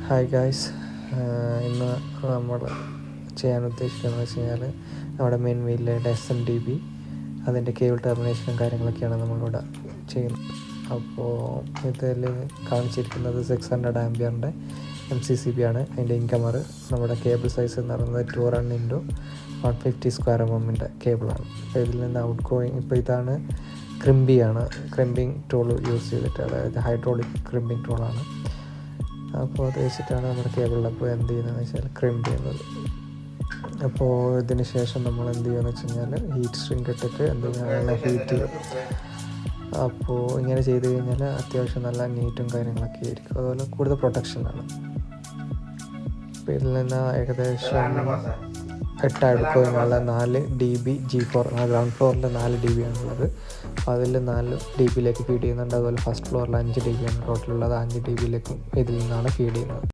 Hi guys, ഇന്ന് നമ്മൾ ചെയ്യാൻ ഉദ്ദേശിക്കുന്നത് വെച്ച് കഴിഞ്ഞാൽ നമ്മുടെ മെയിൻ വീലിലെ SMDB അതിൻ്റെ കേബിൾ ടെർമിനേഷനും കാര്യങ്ങളൊക്കെയാണ് നമ്മളിവിടെ ചെയ്യുന്നത്. അപ്പോൾ ഇതിൽ കാണിച്ചിരിക്കുന്നത് 600 ആംപിയറിൻ്റെ MCCB ആണ്. അതിൻ്റെ ഇൻകമർ നമ്മുടെ കേബിൾ സൈസ് എന്ന് പറയുന്നത് 2 റൺ × 150 mm കേബിളാണ്. അപ്പോൾ ഇതിൽ നിന്ന് ഔട്ട് ഗോയിങ് ഇപ്പോൾ ഇതാണ് ക്രിമ്പിങ് ടൂൾ യൂസ് ചെയ്തിട്ട്, അതായത് ഹൈഡ്രോളിക് ക്രിമ്പിങ് ടൂളാണ്. അപ്പോൾ അത് വെച്ചിട്ടാണ് നമ്മുടെ കേബിളിലപ്പോൾ എന്ത് ചെയ്യുന്നതെന്ന് വെച്ചാൽ ക്രിമ്പ് ചെയ്യുന്നത്. അപ്പോൾ ഇതിന് ശേഷം നമ്മൾ എന്ത് ചെയ്യുമെന്ന് വെച്ച് കഴിഞ്ഞാൽ ഹീറ്റ് സ്ട്രിങ് ഇട്ടിട്ട് എന്ത് ചെയ്യുന്ന ഹീറ്റ് ചെയ്യും. അപ്പോൾ ഇങ്ങനെ ചെയ്ത് കഴിഞ്ഞാൽ അത്യാവശ്യം നല്ല നീറ്റും കാര്യങ്ങളൊക്കെ ആയിരിക്കും, അതുപോലെ കൂടുതൽ പ്രൊട്ടക്ഷനാണ്. അപ്പോൾ ഇതിൽ നിന്ന് ഏകദേശം 8 അടുക്കുള്ള 4 dB G4, ഗ്രൗണ്ട് ഫ്ലോറിൽ 4 dB ആണുള്ളത്. അപ്പോൾ അതിൽ 4 dB ഫീഡ് ചെയ്യുന്നുണ്ട്. അതുപോലെ ഫസ്റ്റ് ഫ്ലോറിൽ 5 dB ആണ് ടോട്ടലുള്ളത്. 5 dB ഇതിൽ നിന്നാണ് ഫീഡ് ചെയ്യുന്നത്.